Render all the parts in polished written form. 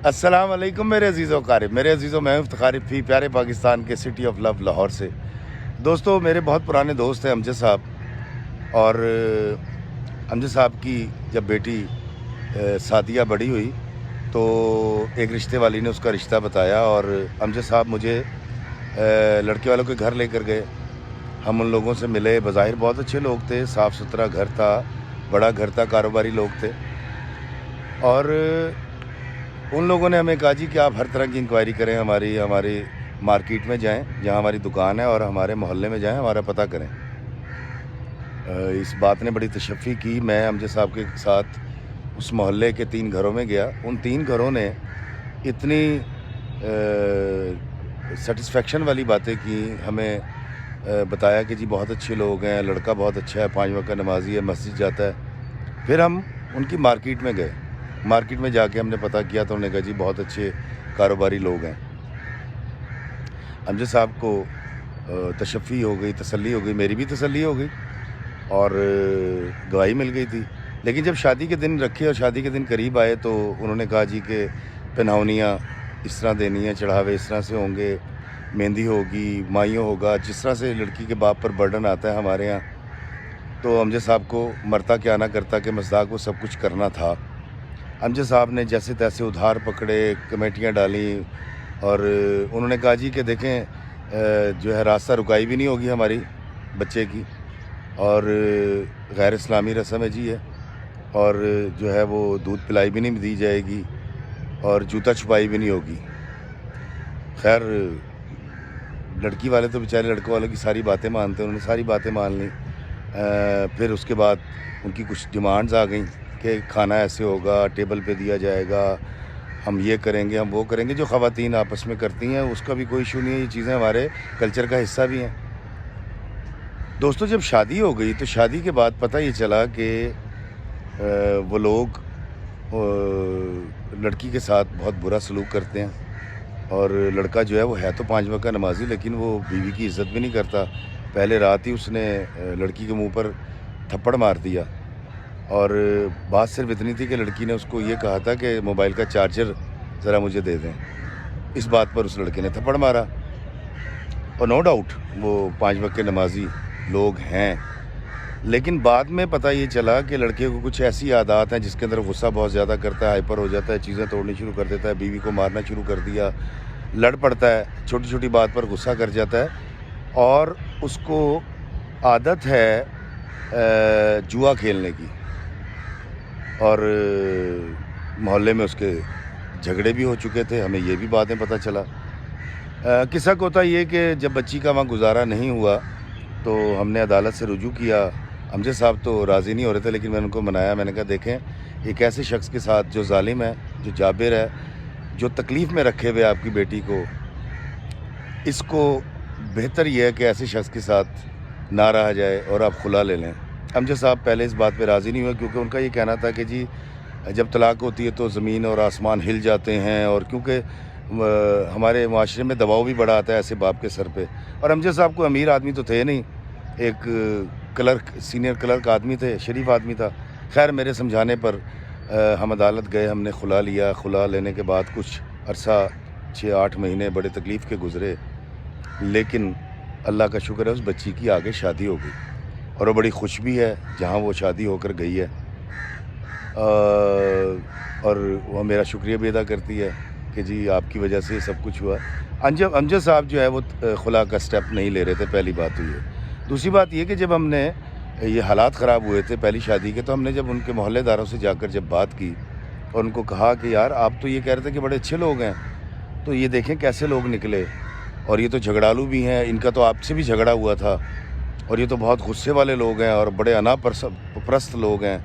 अस्सलाम वालेकुम मेरे अजीज़ों क़ारिब, मेरे अजीज़ों मैं इफ्तिखार फी प्यारे पाकिस्तान के सिटी ऑफ लव लाहौर से। दोस्तों, मेरे बहुत पुराने दोस्त हैं अमजद साहब। और अमजद साहब की जब बेटी सादिया बड़ी हुई तो एक रिश्ते वाली ने उसका रिश्ता बताया और अमजद साहब मुझे लड़के वालों के घर लेकर गए। हम उन लोगों से मिले। बज़ाहिर बहुत अच्छे लोग थे, साफ़ सुथरा घर था, बड़ा घर था, कारोबारी लोग थे। और उन लोगों ने हमें कहा जी कि आप हर तरह की इंक्वायरी करें, हमारी मार्केट में जाएं जहां हमारी दुकान है, और हमारे मोहल्ले में जाएं, हमारा पता करें। इस बात ने बड़ी तशफ़ी की। मैं अमजद साहब के साथ उस मोहल्ले के 3 घरों में गया। उन 3 घरों ने इतनी सेटिस्फेक्शन वाली बातें की, हमें बताया कि जी बहुत अच्छे लोग हैं, लड़का बहुत अच्छा है, 5 वक्त का नमाजी है, मस्जिद जाता है। फिर हम उनकी मार्केट में गए। मार्केट में जाके हमने पता किया तो उन्होंने कहा जी बहुत अच्छे कारोबारी लोग हैं। अमजद साहब को तशफ़ी हो गई, तसल्ली हो गई, मेरी भी तसल्ली हो गई और गवाही मिल गई थी। लेकिन जब शादी के दिन रखे और शादी के दिन करीब आए तो उन्होंने कहा जी कि पहनावनियाँ इस तरह देनी है, चढ़ावे इस तरह से होंगे, मेहंदी होगी, माइयों होगा, जिस तरह से लड़की के बाप पर बर्डन आता है हमारे यहाँ। तो अमजद साहब को मरता क्या ना करता कि मज़ाक वो सब कुछ करना था। अमजद साहब ने जैसे तैसे उधार पकड़े, कमेटियाँ डाली और उन्होंने कहा जी कि देखें जो है रास्ता रुकाई भी नहीं होगी हमारी बच्चे की, और गैर इस्लामी रस्म है जी है, और जो है वो दूध पिलाई भी नहीं दी जाएगी और जूता छुपाई भी नहीं होगी। खैर लड़की वाले तो बेचारे लड़कों वालों की सारी बातें मानते हैं, उन्होंने सारी बातें मान ली। फिर उसके बाद उनकी कुछ डिमांड्स आ गई कि खाना ऐसे होगा, टेबल पे दिया जाएगा, हम ये करेंगे, हम वो करेंगे, जो ख़वातीन आपस में करती हैं उसका भी कोई इशू नहीं है, ये चीज़ें हमारे कल्चर का हिस्सा भी हैं। दोस्तों, जब शादी हो गई तो शादी के बाद पता ये चला कि वो लोग लड़की के साथ बहुत बुरा सलूक करते हैं। और लड़का जो है वो है तो 5 वक्त का नमाजी, लेकिन वो बीवी की इज़्ज़त भी नहीं करता। पहले रात ही उसने लड़की के मुंह पर थप्पड़ मार दिया और बात सिर्फ इतनी थी कि लड़की ने उसको ये कहा था कि मोबाइल का चार्जर ज़रा मुझे दे दें। इस बात पर उस लड़के ने थप्पड़ मारा। और नो डाउट वो 5 वक्त के नमाजी लोग हैं, लेकिन बाद में पता ये चला कि लड़के को कुछ ऐसी आदत हैं जिसके अंदर गुस्सा बहुत ज़्यादा करता है, हाइपर हो जाता है, चीज़ें तोड़नी शुरू कर देता है, बीवी को मारना शुरू कर दिया, लड़ पड़ता है, छोटी छोटी बात पर गुस्सा कर जाता है। और उसको आदत है जुआ खेलने की, और मोहल्ले में उसके झगड़े भी हो चुके थे, हमें ये भी बातें पता चला। किस्सा होता ये कि जब बच्ची का वहाँ गुजारा नहीं हुआ तो हमने अदालत से रुजू किया। अमजद साहब तो राज़ी नहीं हो रहे थे, लेकिन मैंने उनको मनाया। मैंने कहा देखें, एक ऐसे शख्स के साथ जो जालिम है, जो जाबिर है, जो तकलीफ़ में रखे हुए आपकी बेटी को, इसको बेहतर यह है कि ऐसे शख्स के साथ ना रहा जाए और आप खुला ले लें। अमजद साहब पहले इस बात पे राज़ी नहीं हुए, क्योंकि उनका ये कहना था कि जी जब तलाक होती है तो ज़मीन और आसमान हिल जाते हैं, और क्योंकि हमारे माशरे में दबाव भी बड़ा आता है ऐसे बाप के सर पे। और अमजद साहब को अमीर आदमी तो थे नहीं, एक क्लर्क, सीनियर क्लर्क आदमी थे, शरीफ आदमी था। खैर मेरे समझाने पर हम अदालत गए, हमने खुला लिया। खुला लेने के बाद कुछ अरसा 6-8 महीने बड़े तकलीफ़ के गुज़रे, लेकिन अल्लाह का शुक्र है उस बच्ची की आगे शादी हो गई और वो बड़ी खुश भी है जहाँ वो शादी होकर गई है। और वह मेरा शुक्रिया भी अदा करती है कि जी आपकी वजह से सब कुछ हुआ। अमजद साहब जो है वो खुला का स्टेप नहीं ले रहे थे, पहली बात तो ये। दूसरी बात ये कि जब हमने ये हालात ख़राब हुए थे पहली शादी के, तो हमने जब उनके मोहल्लेदारों से जाकर जब बात की और उनको कहा कि यार आप तो ये कह रहे थे कि बड़े अच्छे लोग हैं, तो ये देखें कैसे लोग निकले, और ये तो झगड़ालू भी हैं, इनका तो आपसे भी झगड़ा हुआ था, और ये तो बहुत गुस्से वाले लोग हैं और बड़े अनापरस्त लोग हैं,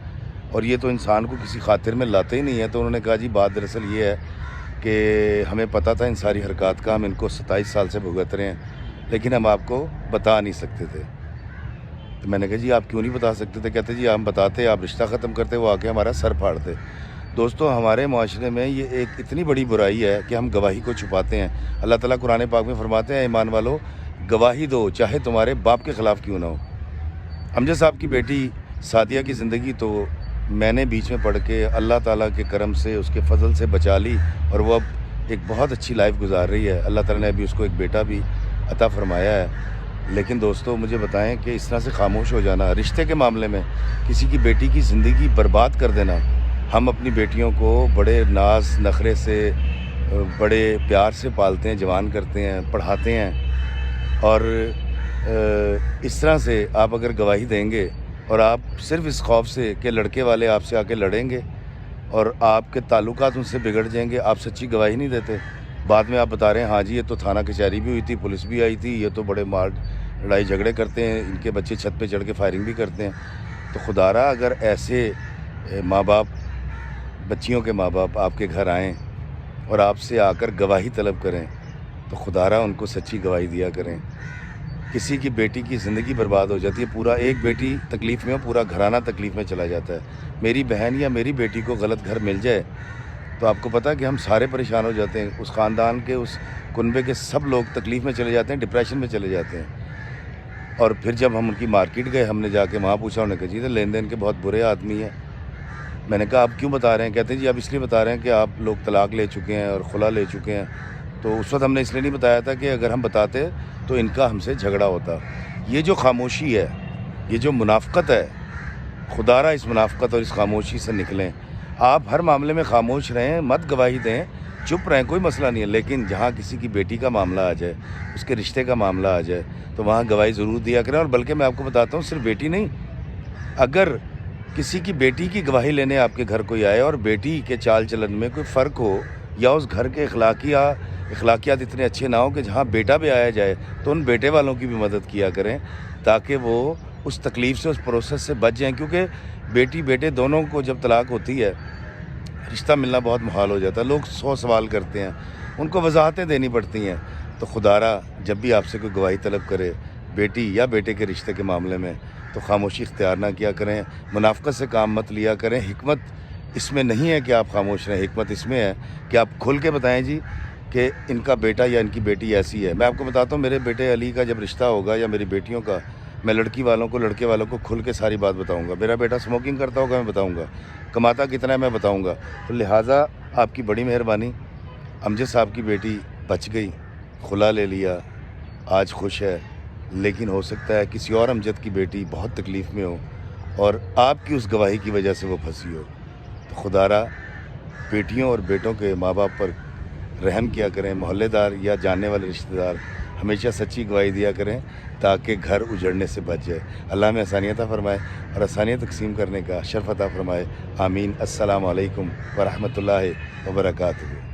और ये तो इंसान को किसी खातिर में लाते ही नहीं है। तो उन्होंने कहा जी बात दरअसल ये है कि हमें पता था इन सारी हरकत का, हम इनको 27 साल से भुगत रहे हैं, लेकिन हम आपको बता नहीं सकते थे। तो मैंने कहा जी आप क्यों नहीं बता सकते थे? कहते जी हम बताते, आप रिश्ता ख़त्म करते, वो आके हमारा सर फाड़ते। दोस्तों, हमारे माशरे में ये एक इतनी बड़ी बुराई है कि हम गवाही को छुपाते हैं। अल्लाह ताला कुरान पाक में फरमाते हैं, ईमान वालों गवाही दो चाहे तुम्हारे बाप के ख़िलाफ़ क्यों ना हो। अमजद साहब की बेटी सादिया की ज़िंदगी तो میں نے بیچ میں پڑھ کے اللہ تعالیٰ کے کرم سے اس کے فضل سے بچا لی، اور وہ اب ایک بہت اچھی لائف گزار رہی ہے۔ اللہ تعالیٰ نے ابھی اس کو ایک بیٹا بھی عطا فرمایا ہے۔ لیکن دوستو مجھے بتائیں کہ اس طرح سے خاموش ہو جانا، رشتے کے معاملے میں کسی کی بیٹی کی زندگی برباد کر دینا۔ ہم اپنی بیٹیوں کو بڑے ناز نخرے سے، بڑے پیار سے پالتے ہیں، جوان کرتے ہیں، پڑھاتے ہیں، اور اس طرح سے آپ اگر گواہی دیں گے اور آپ صرف اس خوف سے کہ لڑکے والے آپ سے آ کے لڑیں گے اور آپ کے تعلقات ان سے بگڑ جائیں گے، آپ سچی گواہی نہیں دیتے۔ بعد میں آپ بتا رہے ہیں ہاں جی یہ تو تھانہ کچہری بھی ہوئی تھی، پولیس بھی آئی تھی، یہ تو بڑے لڑائی جھگڑے کرتے ہیں، ان کے بچے چھت پہ چڑھ کے فائرنگ بھی کرتے ہیں۔ تو خدا را اگر ایسے ماں باپ، بچیوں کے ماں باپ آپ کے گھر آئیں اور آپ سے آ کر گواہی طلب کریں تو خدا را ان کو سچی گواہی دیا کریں۔ کسی کی بیٹی کی زندگی برباد ہو جاتی ہے، پورا ایک بیٹی تکلیف میں ہو، پورا گھرانہ تکلیف میں چلا جاتا ہے۔ میری بہن یا میری بیٹی کو غلط گھر مل جائے تو آپ کو پتہ ہے کہ ہم سارے پریشان ہو جاتے ہیں، اس خاندان کے، اس کنبے کے سب لوگ تکلیف میں چلے جاتے ہیں، ڈپریشن میں چلے جاتے ہیں۔ اور پھر جب ہم ان کی مارکیٹ گئے، ہم نے جا کے وہاں پوچھا، انہوں نے کہا جی لین دین کے بہت برے آدمی ہیں۔ میں نے کہا آپ کیوں بتا رہے ہیں؟ کہتے ہیں جی آپ اس لیے بتا رہے ہیں کہ آپ لوگ طلاق لے چکے ہیں اور خلا لے چکے ہیں۔ تو اس وقت ہم نے اس لیے نہیں بتایا تھا کہ اگر ہم بتاتے تو ان کا ہم سے جھگڑا ہوتا۔ یہ جو خاموشی ہے، یہ جو منافقت ہے، خدا را اس منافقت اور اس خاموشی سے نکلیں۔ آپ ہر معاملے میں خاموش رہیں، مت گواہی دیں، چپ رہیں، کوئی مسئلہ نہیں ہے، لیکن جہاں کسی کی بیٹی کا معاملہ آ جائے، اس کے رشتے کا معاملہ آ جائے تو وہاں گواہی ضرور دیا کریں۔ اور بلکہ میں آپ کو بتاتا ہوں صرف بیٹی نہیں، اگر کسی کی بیٹی کی گواہی لینے آپ کے گھر کوئی آئے اور بیٹی کے چال چلن میں کوئی فرق ہو یا اس گھر کے اخلاقیات اتنے اچھے نہ ہوں کہ جہاں بیٹا بھی آیا جائے تو ان بیٹے والوں کی بھی مدد کیا کریں تاکہ وہ اس تکلیف سے، اس پروسیس سے بچ جائیں، کیونکہ بیٹی بیٹے دونوں کو جب طلاق ہوتی ہے رشتہ ملنا بہت محال ہو جاتا ہے، لوگ 100 سوال کرتے ہیں، ان کو وضاحتیں دینی پڑتی ہیں۔ تو خدا را جب بھی آپ سے کوئی گواہی طلب کرے بیٹی یا بیٹے کے رشتے کے معاملے میں تو خاموشی اختیار نہ کیا کریں، منافقت سے کام مت لیا کریں۔ حکمت اس میں نہیں ہے کہ آپ خاموش رہیں، حکمت اس میں ہے کہ آپ کھل کے بتائیں جی کہ ان کا بیٹا یا ان کی بیٹی ایسی ہے۔ میں آپ کو بتاتا ہوں، میرے بیٹے علی کا جب رشتہ ہوگا یا میری بیٹیوں کا، میں لڑکی والوں کو، لڑکے والوں کو کھل کے ساری بات بتاؤں گا۔ میرا بیٹا اسموکنگ کرتا ہوگا میں بتاؤں گا، کماتا کتنا ہے میں بتاؤں گا۔ تو لہٰذا آپ کی بڑی مہربانی، امجد صاحب کی بیٹی بچ گئی، خلا لے لیا، آج خوش ہے، لیکن ہو سکتا ہے کسی اور امجد کی بیٹی بہت تکلیف میں ہو اور آپ کی اس گواہی کی وجہ سے وہ پھنسی ہو۔ تو خدا را بیٹیوں اور بیٹوں کے ماں باپ پر رحم کیا کریں، محلے دار یا جاننے والے رشتہ دار ہمیشہ سچی گواہی دیا کریں تاکہ گھر اجڑنے سے بچ جائے۔ اللہ میں آسانیت عطا فرمائے اور آسانیاں تقسیم کرنے کا شرف عطا فرمائے، آمین۔ السلام علیکم ورحمۃ اللہ وبرکاتہ۔